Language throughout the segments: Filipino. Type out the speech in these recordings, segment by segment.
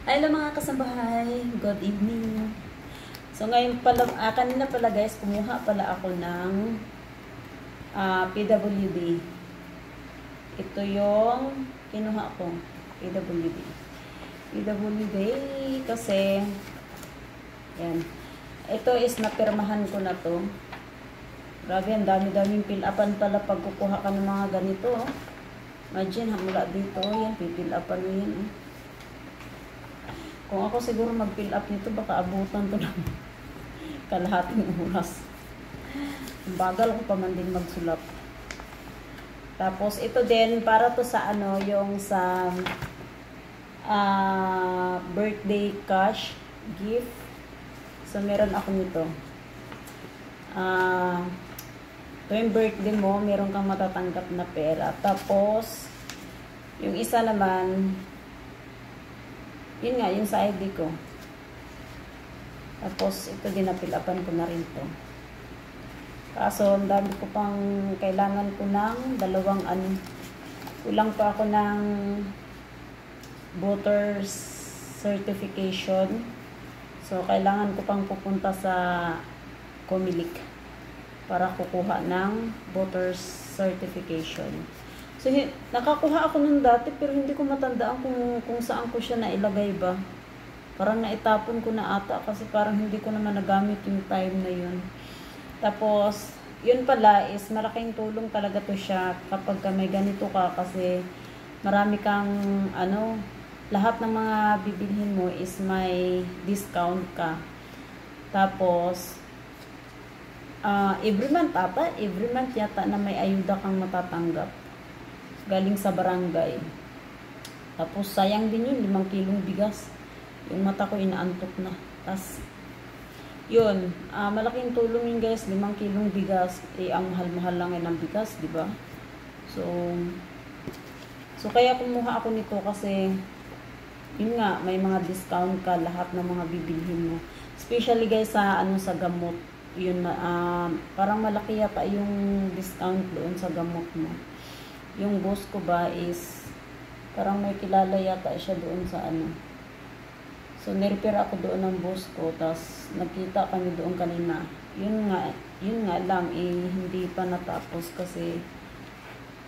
Hello mga kasambahay, good evening. So ngayon pala, kanina pala guys, kumuha pala ako ng PWD. Ito yung kinuha ko, PWD. PWD kasi, yan. Ito is napirmahan ko na to. Grabe, ang dami-daming fill-upan pala pag kukuha ka ng mga ganito. Imagine, mula dito, yan, pipil-upan mo yan. Kung ako siguro mag-fill up nito, baka abutan to ng kalahating oras. Bagal ko pa man din magsulap. Tapos, ito din, para to sa ano, yung sa birthday cash gift. So, meron ako nito. Tuwing birthday mo, meron kang matatanggap na pera. Tapos, yung isa naman, yun nga, yung sa ID ko. Tapos, ito din napilapan ko na rin to. Kaso, ang dami ko pang kailangan ko ng dalawang kulang pa ako ng voters certification. So, kailangan ko pang pupunta sa Comelec para kukuha ng voters certification. So, nakakuha ako nun dati pero hindi ko matandaan kung saan ko siya nailagay ba. Parang naitapon ko na ata kasi parang hindi ko naman nagamit yung time na yun. Tapos, yun pala is malaking tulong talaga to siya kapag may ganito ka kasi marami kang lahat ng mga bibilhin mo is may discount ka. Tapos, every month yata na may ayuda kang matatanggap galing sa barangay. Tapos sayang din yun, 5 kilong bigas. Yung mata ko inaantok na. Tapos yun, malaking tulong yun guys, 5 kilong bigas. Ang mahal-mahal lang ng bigas, di ba? So kaya kumuha ako nito kasi yun nga, may mga discount ka lahat ng mga bibilhin mo. Especially guys sa sa gamot. Yun, parang malaki yata yung discount doon sa gamot mo. Yung boss ko ba is parang may kilala yata siya doon sa So, nirepair ako doon ng boss ko. Tapos, nagkita kami doon kanina. Yun nga lang, hindi pa natapos kasi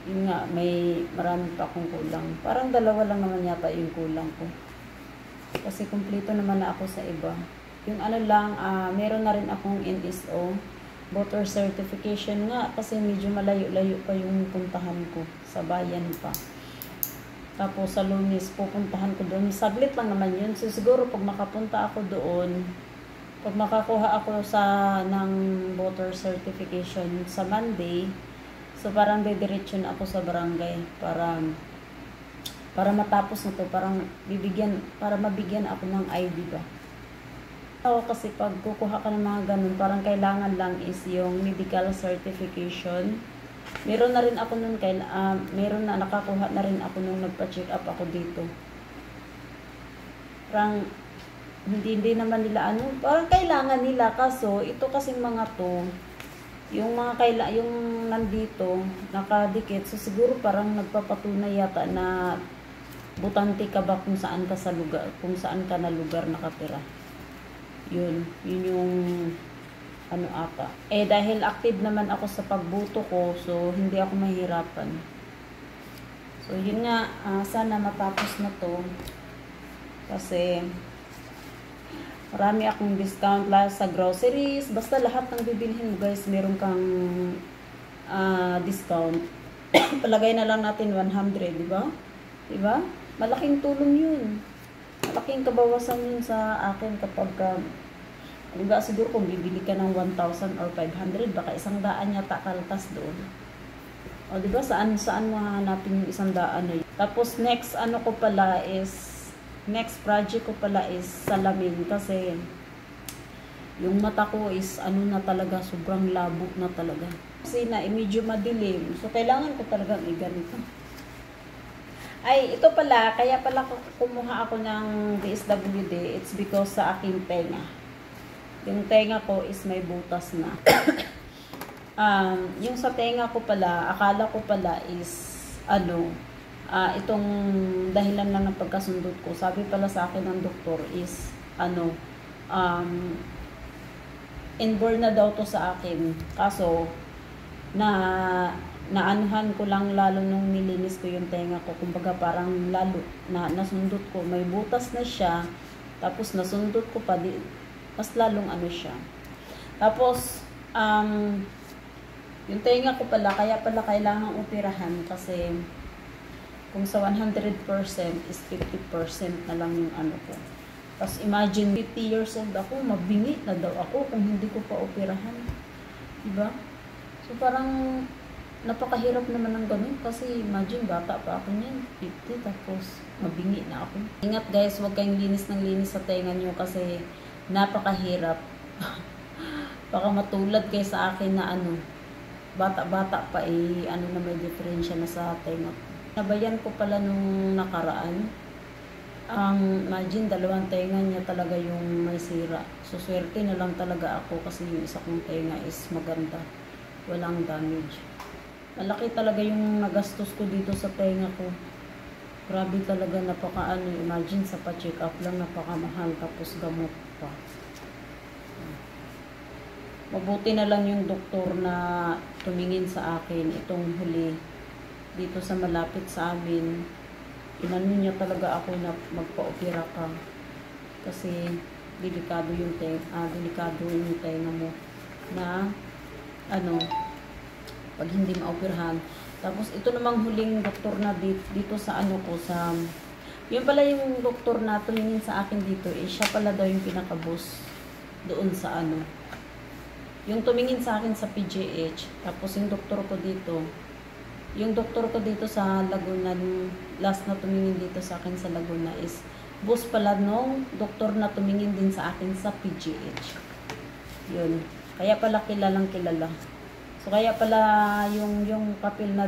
yun nga, marami pa akong kulang. Parang 2 lang naman yata yung kulang ko. Kasi kumpleto naman na ako sa iba. Yung meron na rin akong NSO. Voter certification nga kasi medyo malayo-layo pa yung puntahan ko sa bayan pa. Tapos sa Lunes pupuntahan ko doon. Saglit lang naman yun. So siguro pag makapunta ako doon, pag makakuha ako ng voter certification sa Monday, so parang didiretso na ako sa barangay para matapos na to, para mabigyan ako ng ID ba. Kasi pag kukuha ka ng mga ganun, parang kailangan lang is yung medical certification. Meron na rin ako nun, nakakuha na rin ako nung nagpa-check up ako dito. Parang hindi naman nila parang kailangan nila kaso ito kasing mga to, yung nandito nakadikit, so siguro parang nagpapatunay yata na butante ka ba kung saan ka na lugar nakatira. Yun yung ata. Dahil active naman ako sa pagboto ko, so hindi ako mahirapan. So yun nga, sana matapos na to. Kasi marami akong discount sa groceries. Basta lahat ng bibilhin mo guys, meron kang discount. Palagay na lang natin 100, di ba? Di ba? Malaking tulong yun. Malaking kabawasan yun sa akin kapag siguro kung bibili ka ng 1,000 or 500, baka 100 yata kaltas doon. O diba, saan mahanapin yung 100 yun. Tapos next project ko pala is salamin kasi yung mata ko is na talaga, sobrang labo na talaga. Kasi medyo madilim. So kailangan ko talagang ganito. Ito pala, kaya pala kumuha ako ng DSWD, it's because sa aking tenga. Yung tenga ko is may butas na. Yung sa tenga ko pala, akala ko pala is itong dahilan lang ng pagkasundot ko. Sabi pala sa akin ng doktor is, inborn na daw to sa akin. Kaso, naanuhan ko lang lalo nung nilinis ko yung tenga ko. Kumbaga parang lalo, nasundot ko. May butas na siya. Tapos nasundot ko pa, mas lalong ano siya. Tapos, yung tenga ko pala, kaya pala kailangan operahan kasi kung sa 100% is 50% na lang yung ano ko. Tapos imagine, 50 years old ako, mabingi na daw ako kung hindi ko pa operahan. Diba? So parang napakahirap naman ng ganun kasi imagine, bata pa ako niyan, 50, tapos mabingi na ako. Ingat guys, huwag kayong linis ng linis sa tenga nyo kasi napakahirap. Baka matulad kayo sa akin na bata-bata pa na may diferensya na sa tenga. Nabayan ko pala nung nakaraan. Imagine, 2 tenga niya talaga yung may sira. So, swerte na lang talaga ako kasi yung isa kong tenga is maganda. Walang damage. Malaki talaga yung nagastos ko dito sa tenga ko. Grabe talaga, imagine sa pa-check up lang, napakamahal, tapos gamot pa. Mabuti na lang yung doktor na tumingin sa akin itong huli dito sa malapit sa amin. Inano niya talaga ako na magpa-opera ka kasi delikado yung tenga mo na pag hindi ma-operahan. Tapos ito namang huling doktor na dito sa yun pala yung doktor na tumingin sa akin dito, siya pala daw yung pinaka-boss doon sa yung tumingin sa akin sa PGH. Tapos yung doktor ko dito sa Laguna, last na tumingin dito sa akin sa Laguna is boss pala nung doktor na tumingin din sa akin sa PGH. Yun. Kaya pala kilalang kilala. So kaya pala yung papel na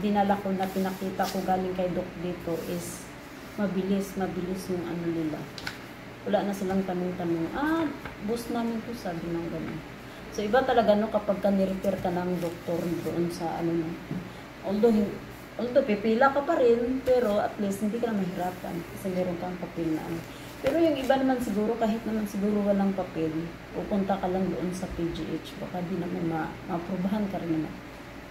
dinala ko na pinakita ko galing kay Doc dito is mabilis yung nila. Wala na silang tanong-tanong. Boss namin to, sabi ng ganun. So, iba talaga kapag ka-repair ka ng doktor doon sa although pipila ka pa rin, pero at least hindi ka na mahirapan kasi meron kang papel na Pero yung iba naman siguro, kahit naman siguro walang papel, pupunta ka lang doon sa PGH, baka di naman ma-aprobahan ka rin naman.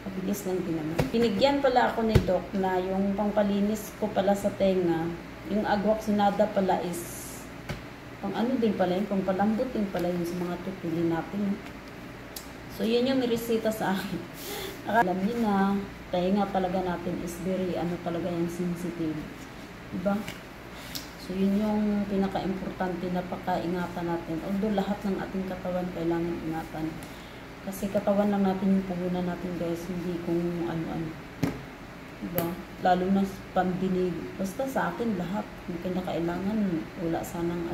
Mabilis lang din naman. Binigyan pala ako ni Doc na yung pangpalinis ko pala sa tenga, yung agwaksinada pala is pang din pala yun, pang palambot din pala yun sa mga tutuli natin. So, yun yung niresita sa akin. Alam niyo na, tenga talaga natin is very, talaga yung sensitive. Diba? So, yun yung pinaka-importante na pagkaingatan natin. Although, lahat ng ating katawan kailangan ingatan. Kasi katawan lang natin yung puhunan natin, guys. Hindi kung ano-ano. Diba? Lalo na pandinig. Basta sa akin, lahat. Yung kinakailangan, wala sanang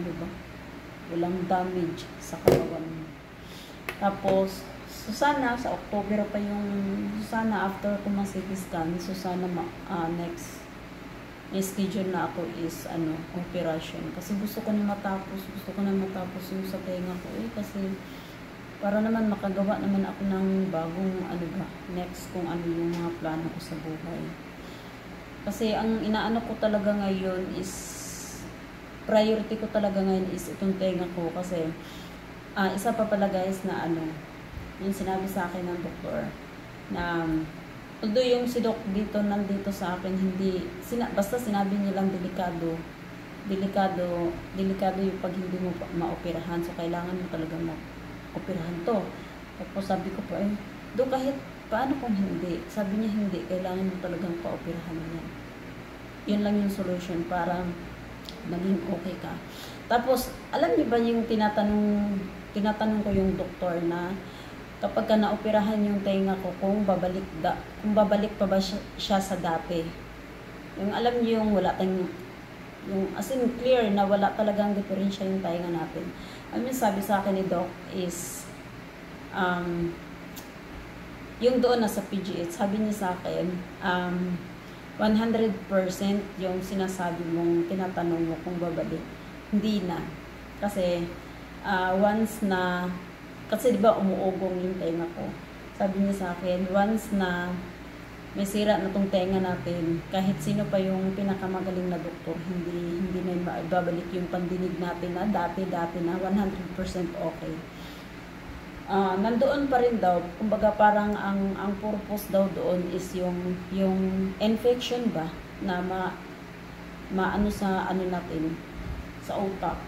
walang damage sa katawan. Tapos, so sana sa October pa after ko ma-CT scan, so sana next may schedule na ako is operation. Kasi gusto ko na matapos yung sa tenga ko kasi para naman makagawa naman ako ng bagong next kung yung mga plano ko sa buhay. Kasi ang inaano ko talaga ngayon is priority ko talaga ngayon is itong tenga ko kasi isa pa pala guys na yung sinabi sa akin ng doktor na although yung si Doc nandito sa akin basta sinabi nilang delikado yung pag hindi mo maoperahan, so kailangan mo talaga maoperahan to. Tapos sabi ko po Doc, kahit paano kung hindi, sabi niya hindi, kailangan mo talagang paoperahan yan. Yun lang yung solution para maging okay ka. Tapos alam niyo ba yung tinatanong ko yung doktor na kapag ka naoperahan yung tenga ko, kung babalik pa ba siya sa dati. Yung alam niyo yung wala tayong, yung as in clear na wala talagang diferensya yung tenga natin. Sabi sa akin ni Doc is, yung doon na sa PGH, sabi niya sa akin, 100% yung sinasabi mong tinatanong mo kung babalik. Hindi na. Kasi, once na, kasi diba umuugong yung tenga ko. Sabi niya sa akin, once na may sira na tong tenga natin, kahit sino pa yung pinakamagaling na doktor, hindi na maibabalik yung pandinig natin na dati na 100% okay. Nandoon pa rin daw, kumbaga parang ang purpose daw doon is yung infection ba na maano sa ano natin, sa utak.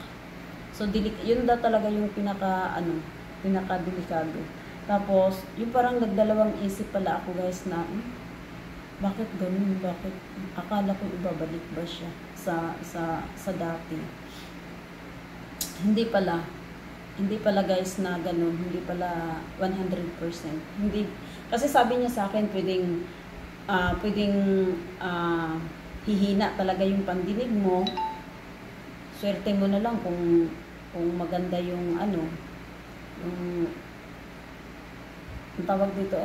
So yun daw talaga yung pinaka delikado. Tapos yung parang nagdalawang isip pala ako guys na bakit ganun? Bakit? Akala ko ibabalik ba siya sa dati. Hindi pala guys na ganun. Hindi pala 100%. Hindi. Kasi sabi niya sa akin, pwedeng hihina talaga yung pandinig mo. Swerte mo na lang kung maganda yung yung tawag dito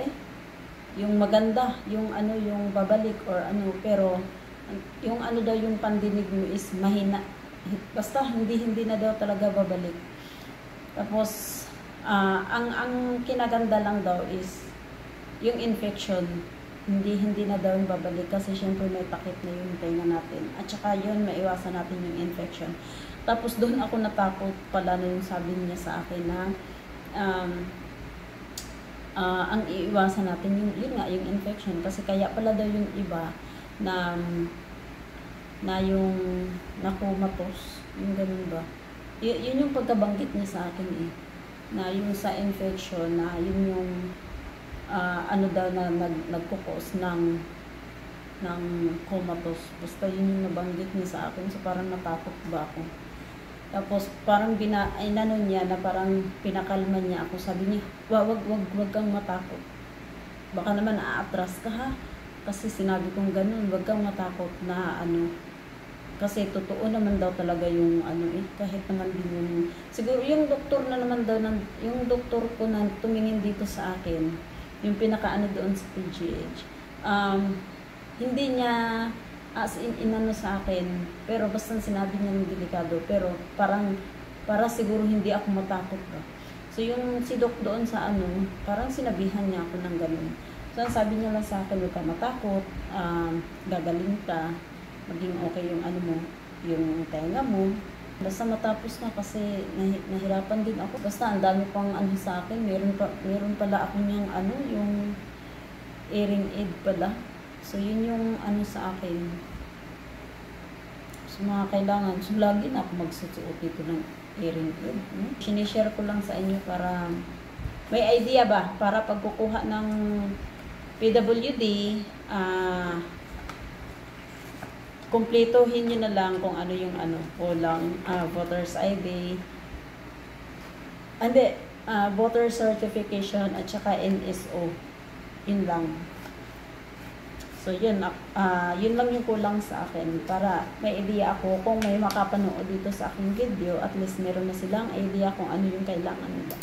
yung maganda, yung babalik or pero yung daw yung pandinig mo is mahina. Basta hindi na daw talaga babalik. Tapos ang kinaganda lang daw is yung infection, hindi na daw yung babalik kasi syempre may takip na yung tenga natin. At saka yun, maiwasan natin yung infection. Tapos doon ako natakot pala na yung sabi niya sa akin na ang iiwasan natin yun nga yung infection, kasi kaya pala daw yung iba na yung nakumatos, yung ganun ba, yun yung pagkabanggit niya sa akin na yung sa infection na yun yung daw na nagkukos ng comatose. Basta yun yung nabanggit niya sa akin, so parang natakot ba ako. Tapos parang inano niya na parang pinakalma niya ako. Sabi niya, wag kang matakot. Baka naman aatras ka ha. Kasi sinabi kong ganun, wag kang matakot na kasi totoo naman daw talaga yung kahit naman din yung siguro yung doktor na naman daw yung doktor ko na tumingin dito sa akin, yung pinaka doon sa PGH. Hindi niya as in inano sa akin, pero basta sinabi niya ng delikado, pero para siguro hindi ako matakot ba. So yung si Doc doon sa parang sinabihan niya ako ng ganun. So sabi niya lang sa akin, huwag ka matakot, gagaling ka, maging okay yung mo, yung tenga mo. Basta matapos na, kasi nahirapan din ako. Basta ang dami pang sa akin, meron pala ako yung yung hearing aid pala. So, yun yung sa akin. So, mga kailangan. So, lagi na ako magsusuot dito ng hearing aid. Sinishare ko lang sa inyo para may idea ba? Para pagkukuha ng PWD, kumpletohin nyo na lang kung ano yung kulang, voter's ID. Voter certification at saka NSO. Yun lang. So, yun lang yung kulang sa akin para may idea ako kung may makapanood dito sa aking video, at least meron na silang idea kung ano yung kailangan nila.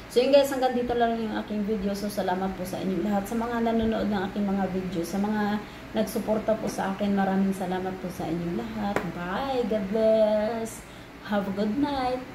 So, yun guys, hanggang dito lang yung aking video. So, salamat po sa inyong lahat. Sa mga nanonood ng aking mga video, sa mga nagsuporta po sa akin, maraming salamat po sa inyong lahat. Bye! God bless! Have a good night!